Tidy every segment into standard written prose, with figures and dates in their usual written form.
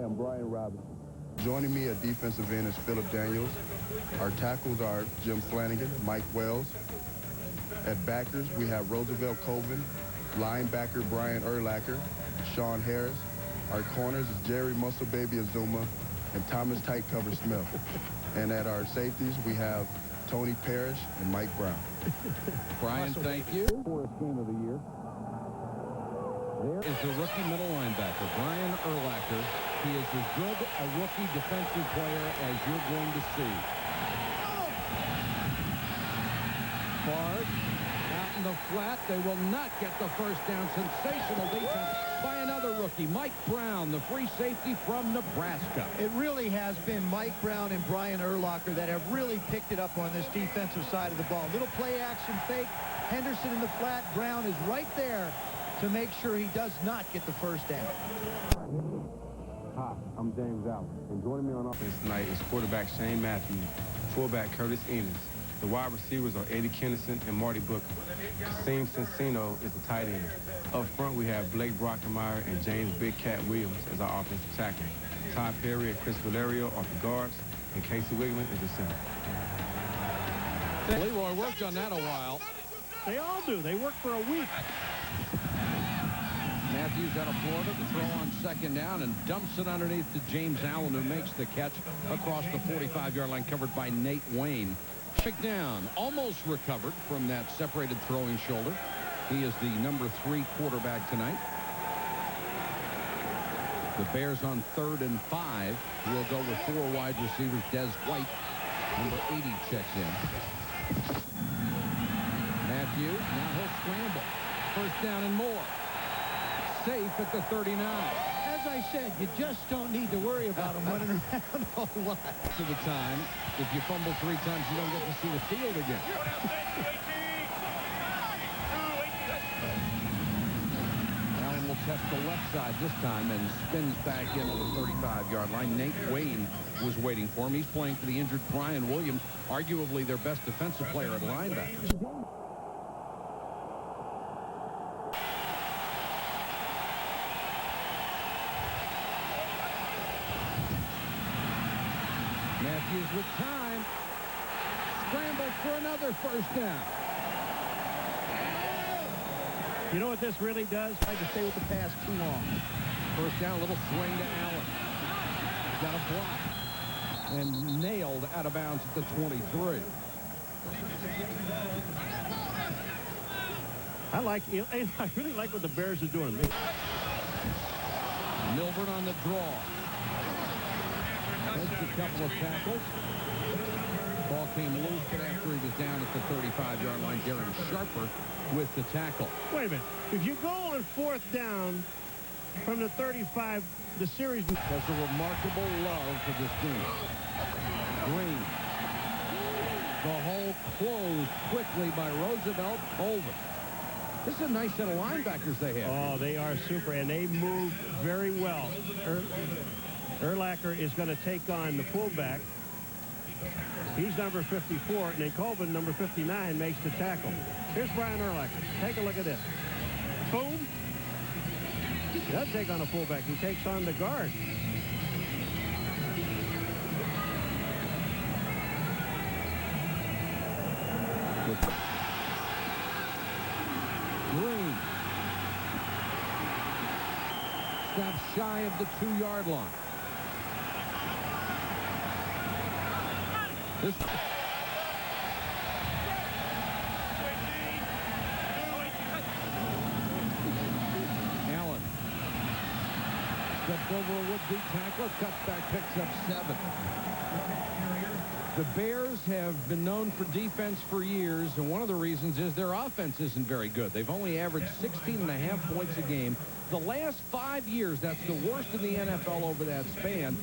I'm Brian Robinson. Joining me at defensive end is Phillip Daniels. Our tackles are Jim Flanagan, Mike Wells. At backers, we have Roosevelt Colvin, linebacker Brian Urlacher, Sean Harris. Our corners is Jerry Muscle Baby Azuma and Thomas Tight Cover Smith. And at our safeties, we have Tony Parrish and Mike Brown. Brian, thank you. Fourth game of the year. There is the rookie middle linebacker, Brian Urlacher. He is as good a rookie defensive player as you're going to see. Bard out in the flat. They will not get the first down. Sensational defense by another rookie, Mike Brown, the free safety from Nebraska. It really has been Mike Brown and Brian Urlacher that have really picked it up on this defensive side of the ball. Little play action fake. Henderson in the flat. Brown is right there to make sure he does not get the first down. Hi, I'm James Allen, and joining me on offense tonight is quarterback Shane Matthews, fullback Curtis Enos. The wide receivers are Eddie Kennison and Marty Booker. Kasim Cincino is the tight end. Up front, we have Blake Brockemeyer and James Big Cat Williams as our offensive tackle. Todd Perry and Chris Valerio are the guards, and Casey Wigman is the center. Leroy worked on that a while. They all do. They work for a week. Matthews out of Florida to throw on second down and dumps it underneath to James Allen, who makes the catch across the 45-yard line, covered by Nate Wayne. Check down, almost recovered from that separated throwing shoulder. He is the number 3 quarterback tonight. The Bears on 3rd and 5 will go with 4 wide receivers. Des White, number 80, checks in. Matthews, now he'll scramble. First down and more. Safe at the 39. As I said, you just don't need to worry about him running around a whole lot. To the time, if you fumble 3 times, you don't get to see the field again. Allen will test the left side this time and spins back into the 35-yard line. Nate Wayne was waiting for him. He's playing for the injured Brian Williams, arguably their best defensive player at linebacker. Matthews with time. Scramble for another first down. You know what this really does? Tried to stay with the pass too long. First down, a little swing to Allen. Got a block. And nailed out of bounds at the 23. I really like what the Bears are doing. Milburn on the draw. Takes a couple of tackles. Ball came loose, but after he was down at the 35-yard line, Darren Sharper with the tackle. Wait a minute. If you go on 4th down from the 35, the series... That's a remarkable love for this team. Green. The hole closed quickly by Roosevelt Colvin. This is a nice set of linebackers they have. Oh, they are super, and they move very well. Urlacher is going to take on the fullback. He's number 54, and then Colvin, number 59, makes the tackle. Here's Brian Urlacher. Take a look at this. Boom. He doesn't take on a fullback. He takes on the guard. Green. Stops shy of the 2-yard line. This Allen steps over a would-be tackler. Cutback picks up 7. The Bears have been known for defense for years, and one of the reasons is their offense isn't very good. They've only averaged 16.5 points a game. The last 5 years, that's the worst in the NFL over that span.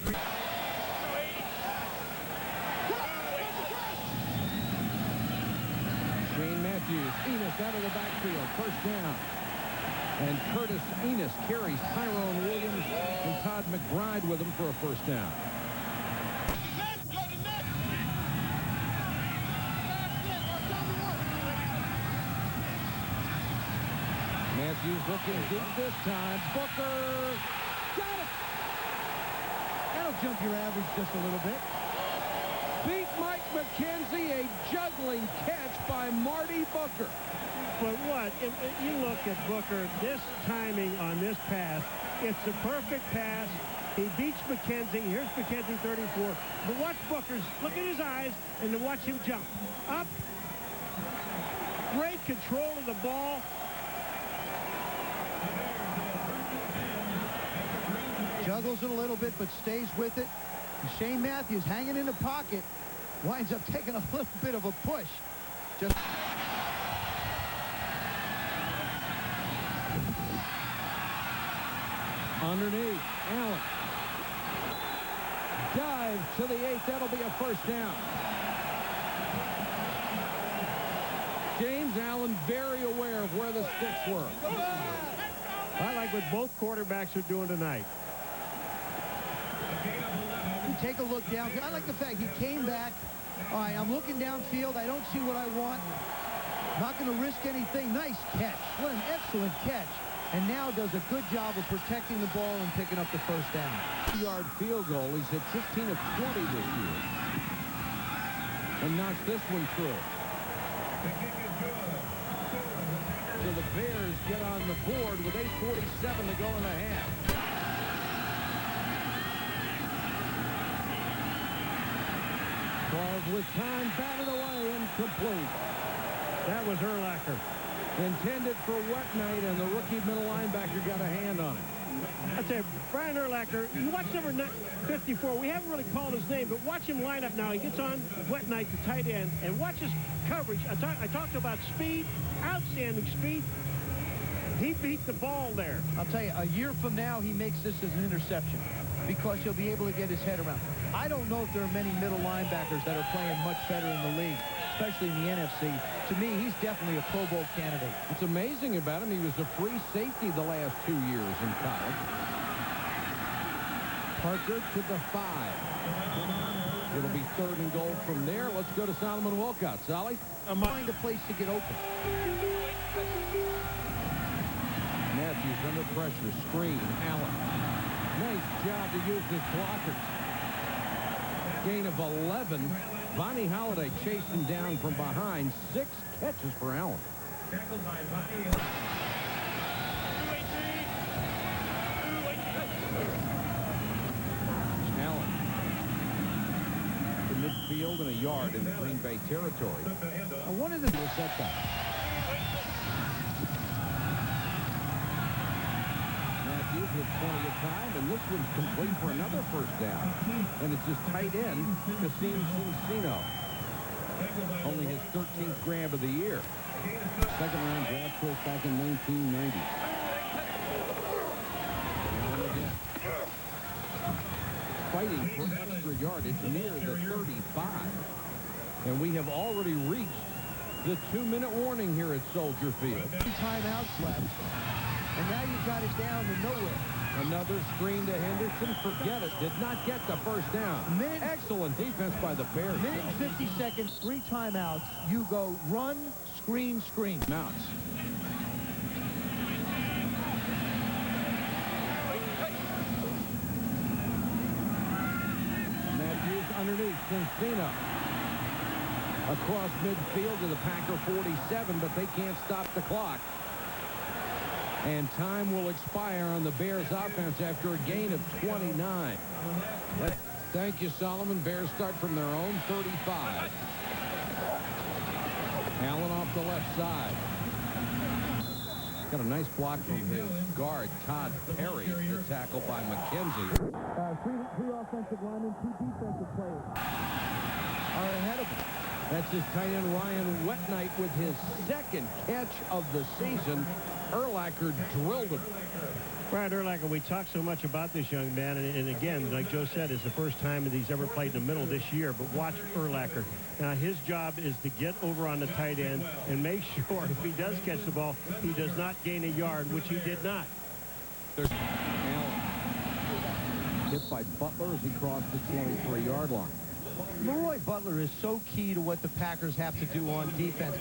Shane Matthews, Enos out of the backfield, first down. And Curtis Enos carries Tyrone Williams and Todd McBride with him for a first down. Matthews looking deep this time. Booker got it. jump your average just a little bit. Beat Mike McKenzie, a juggling catch by Marty Booker. But what? If you look at Booker, this timing on this pass, it's the perfect pass. He beats McKenzie. Here's McKenzie, 34. But watch Booker's, look at his eyes, and then watch him jump. Up. Great control of the ball. Juggles it a little bit, but stays with it. And Shane Matthews hanging in the pocket. Winds up taking a little bit of a push. Just... Underneath, Allen. Dive to the 8th. That'll be a first down. James Allen very aware of where the sticks were. I like what both quarterbacks are doing tonight. You take a look down. I like the fact he came back. All right, I'm looking downfield. I don't see what I want. Not going to risk anything. Nice catch. What an excellent catch. And now does a good job of protecting the ball and picking up the first down. 2-yard field goal. He's hit 15 of 20 this year. And knocks this one through. So the Bears get on the board with 8:47 to go in the half. Favre with time, batted away, incomplete. That was Urlacher. Intended for wet night, and the rookie middle linebacker got a hand on it. I tell you, Brian Urlacher, you watch number 54. We haven't really called his name, but watch him line up now. He gets on wet night, the tight end, and watch his coverage. I talked about speed, outstanding speed. He beat the ball there. I'll tell you, a year from now, he makes this as an interception because he'll be able to get his head around. I don't know if there are many middle linebackers that are playing much better in the league, especially in the NFC. To me, he's definitely a Pro Bowl candidate. What's amazing about him, he was a free safety the last 2 years in college. Parker to the 5. It'll be 3rd and goal from there. Let's go to Solomon Wilcott. Solly? Find a place to get open. Matthews under pressure. Screen. Allen. Nice job to use his blockers. Gain of 11. Vonnie Holliday chased him down from behind. 6 catches for Allen. Allen to midfield and a yard in the Green Bay territory. One of the setback. Matthews with plenty of time, and this one's complete for another first down. And it's his tight end, Kasim Cincino. Only his 13th grab of the year. Second-round draft choice back in 1990. Fighting for extra yardage near the 35. And we have already reached the 2-minute warning here at Soldier Field. Timeouts left. And now you've got it down to nowhere. Another screen to Henderson. Forget it. Did not get the first down. Excellent defense by the Bears. Minute and 50 seconds, 3 timeouts. You go run, screen, screen. Mounts. Matthews underneath. Cincino. Across midfield to the Packer 47, but they can't stop the clock. And time will expire on the Bears offense after a gain of 29. Thank you, Solomon. Bears start from their own 35. Allen off the left side. Got a nice block from his guard, Todd Perry, the tackle by McKenzie. Three offensive linemen, 2 defensive players are ahead of him. That's his tight end, Ryan Wetnight, with his 2nd catch of the season. Urlacher drilled him. Brad Urlacher, we talk so much about this young man, and again, like Joe said, it's the first time that he's ever played in the middle this year, but watch Urlacher. Now, his job is to get over on the tight end and make sure if he does catch the ball, he does not gain a yard, which he did not. There's Allen. Hit by Butler as he crossed the 23-yard line. Leroy Butler is so key to what the Packers have to do on defense.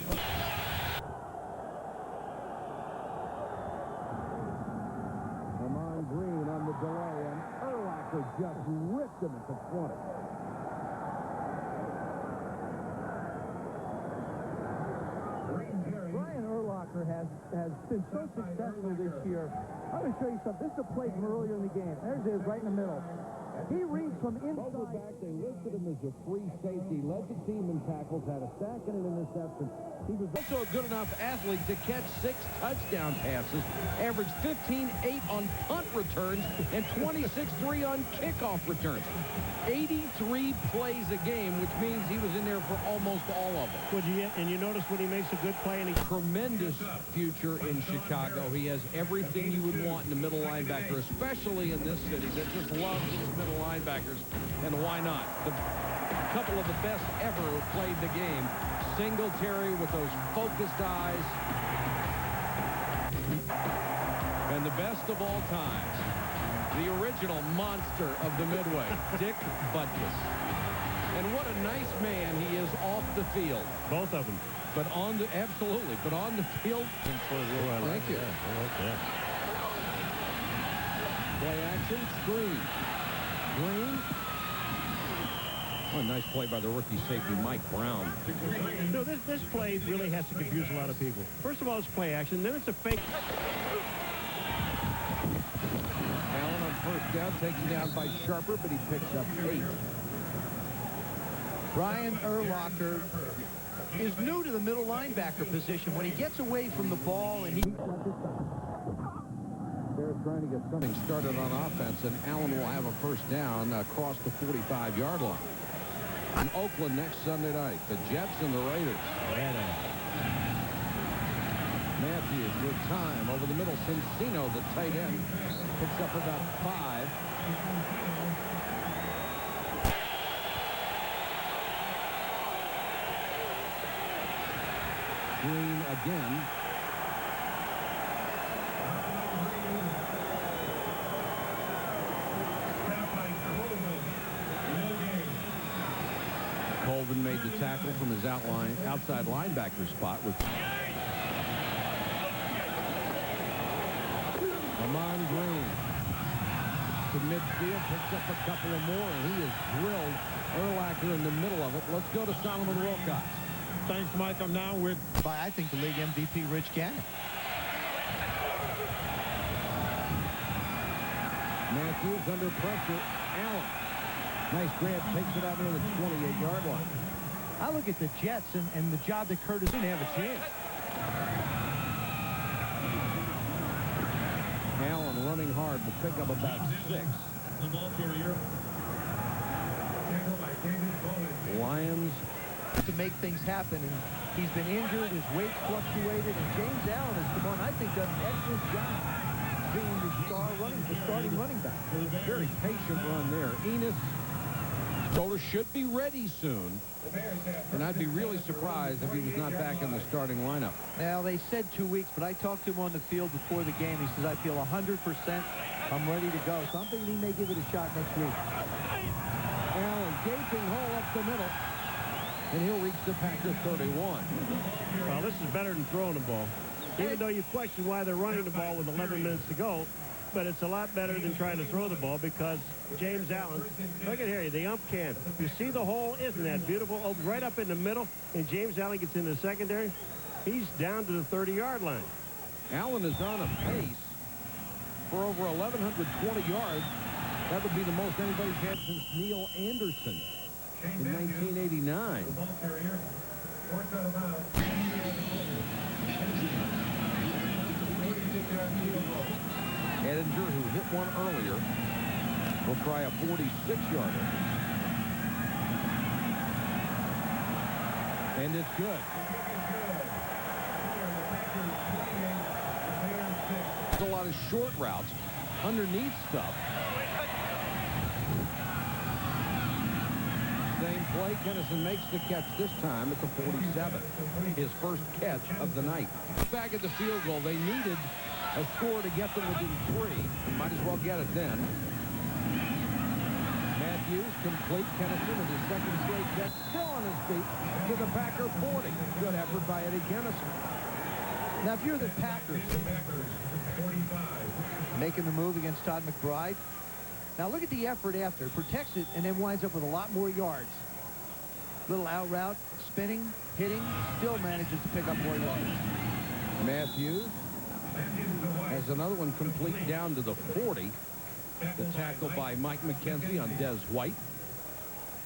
Green on the delay, and Urlacher just ripped tripped him at the 20. Brian Urlacher has been so successful this year. I'm going to show you something. This is a play from earlier in the game. There it is, right in the middle. He reads from inside. Back, they listed him as a free safety, led the team in tackles, had a sack and an interception. He was also a good enough athlete to catch 6 touchdown passes, averaged 15-8 on punt returns, and 26-3 on kickoff returns. 83 plays a game, which means he was in there for almost all of them. And you notice when he makes a good play, and he Tremendous future in Chicago. He has everything you would want in a middle linebacker, especially in this city that just loves its middle linebackers. And why not? A couple of the best ever who played the game. Singletary with those focused eyes. And the best of all times, the original monster of the Midway, Dick Butkus. And what a nice man he is off the field. both of them. But on the, absolutely, but on the field. Thank you. Play action, screen. Green. Oh, nice play by the rookie safety, Mike Brown. No, this play really has to confuse a lot of people. First of all, it's play action, then it's a fake. Allen on first down, taken down by Sharper, but he picks up 8. Brian Urlacher is new to the middle linebacker position. When he gets away from the ball and he... They're trying to get something started on offense, and Allen will have a first down across the 45-yard line. In Oakland next Sunday night, the Jets and the Raiders. Matthews with time over the middle. Cincino, the tight end, picks up about 5. Green again. Colvin made the tackle from his outside linebacker spot with Amon Green to midfield, picks up a couple of more, and he is drilled. Urlacher in the middle of it. Let's go to Solomon Wilcox. Thanks, Mike. I'm now with, by, I think, the league MVP, Rich Gannon. Matthews under pressure. Allen. Nice grab, takes it out near the 28-yard line. I look at the Jets and the job that Curtis didn't have a chance. Allen running hard will pick up about 6. the ball carrier. Lions to make things happen, and he's been injured, his weight fluctuated, and James Allen has come on, I think, done an excellent job being the starting running back. Very patient run there. Enos Stoller should be ready soon, and I'd be really surprised if he was not back in the starting lineup. Well, they said 2 weeks, but I talked to him on the field before the game. He says, I feel 100%. I'm ready to go. So I'm thinking he may give it a shot next week. Allen, gaping hole up the middle, and he'll reach the Packer 31. Well, this is better than throwing the ball. Even though you question why they're running the ball with 11 minutes to go, but it's a lot better than trying to throw the ball because James Allen, look at here, the ump can. You see the hole? Isn't that beautiful? Oh, right up in the middle, and James Allen gets in the secondary. He's down to the 30-yard line. Allen is on a pace for over 1,120 yards. That would be the most anybody's had since Neil Anderson in 1989. Edinger, who hit one earlier, will try a 46-yarder. And it's good. There's a lot of short routes, underneath stuff. Same play. Kennison makes the catch this time at the 47. His first catch of the night. Back at the field goal. They needed a score to get them within 3. Might as well get it then. Matthews complete. Kennison with his second straight catch. Still on his feet to the Packer 40. Good effort by Eddie Kennison. Now, if you're the Packers making the move against Todd McBride, Now look at the effort after. Protects it and then winds up with a lot more yards. Little out route, spinning, hitting, still manages to pick up more yards. Matthews has another one complete down to the 40. The tackle by Mike McKenzie on Des White.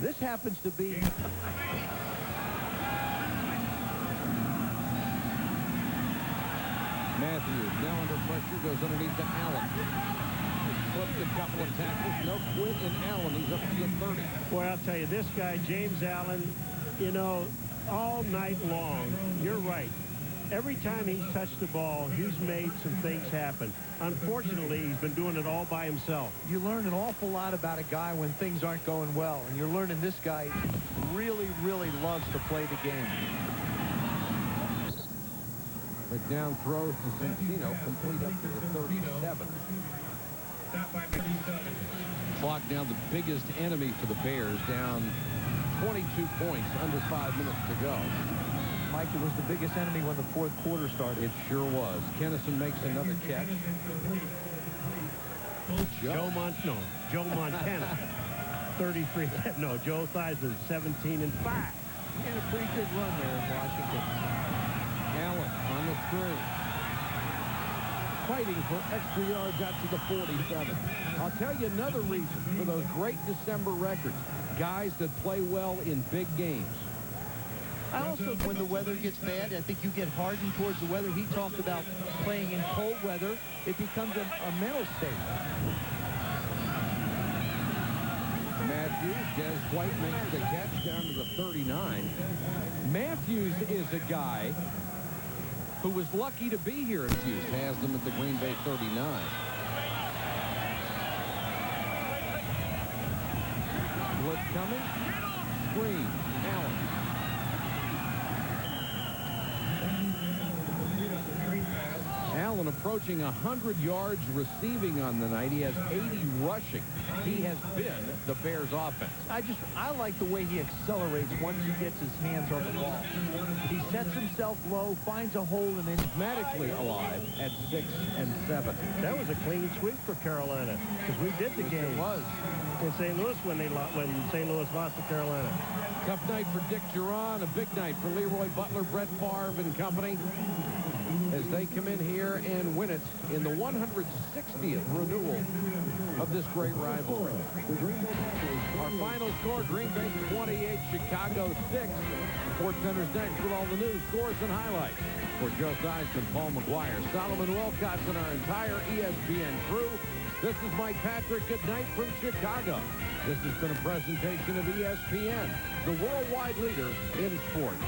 This happens to be... Matthews now under pressure, goes underneath to Allen. Flipped a couple of tackles, no quit in Allen. He's up to the 30. Boy, I'll tell you, this guy, James Allen, you know, all night long, you're right. Every time he's touched the ball, he's made some things happen. Unfortunately, he's been doing it all by himself. You learn an awful lot about a guy when things aren't going well, and you're learning this guy really, really loves to play the game. McDowell throws to Cincino, complete up to the 37. Clock now the biggest enemy for the Bears, down 22 points, under 5 minutes to go. Mike, it was the biggest enemy when the fourth quarter started. It sure was. Kennison makes another catch. Joe Montana, 33. No, Joe Theismann, 17 and 5. He had a pretty good run there in Washington. Allen on the string, fighting for extra yards out to the 47. I'll tell you another reason for those great December records. Guys that play well in big games. I also, when the weather gets bad, I think you get hardened towards the weather. He talked about playing in cold weather. It becomes a mental state. Matthews, Des White makes the catch down to the 39. Matthews is a guy who was lucky to be here at Hughes. Has them at the Green Bay 39. Blitz coming. Screen. Allen. Allen approaching 100 yards receiving on the night. He has 80 rushing. He has been the Bears' offense. I like the way he accelerates once he gets his hands on the ball. He sets himself low, finds a hole, and then Mathematically alive at 6 and 7. That was a clean sweep for Carolina, because we did the game. It was. In St. Louis when St. Louis lost to Carolina. Tough night for Dick Duran, a big night for Leroy Butler, Brett Favre and company, as they come in here and win it in the 160th renewal of this great rivalry. Our final score, Green Bay 28, Chicago 6. Sports Center's next with all the news, scores, and highlights. For Joe Theismann, Paul McGuire, Solomon Wilcox, and our entire ESPN crew, this is Mike Patrick. Good night from Chicago. This has been a presentation of ESPN, the worldwide leader in sports.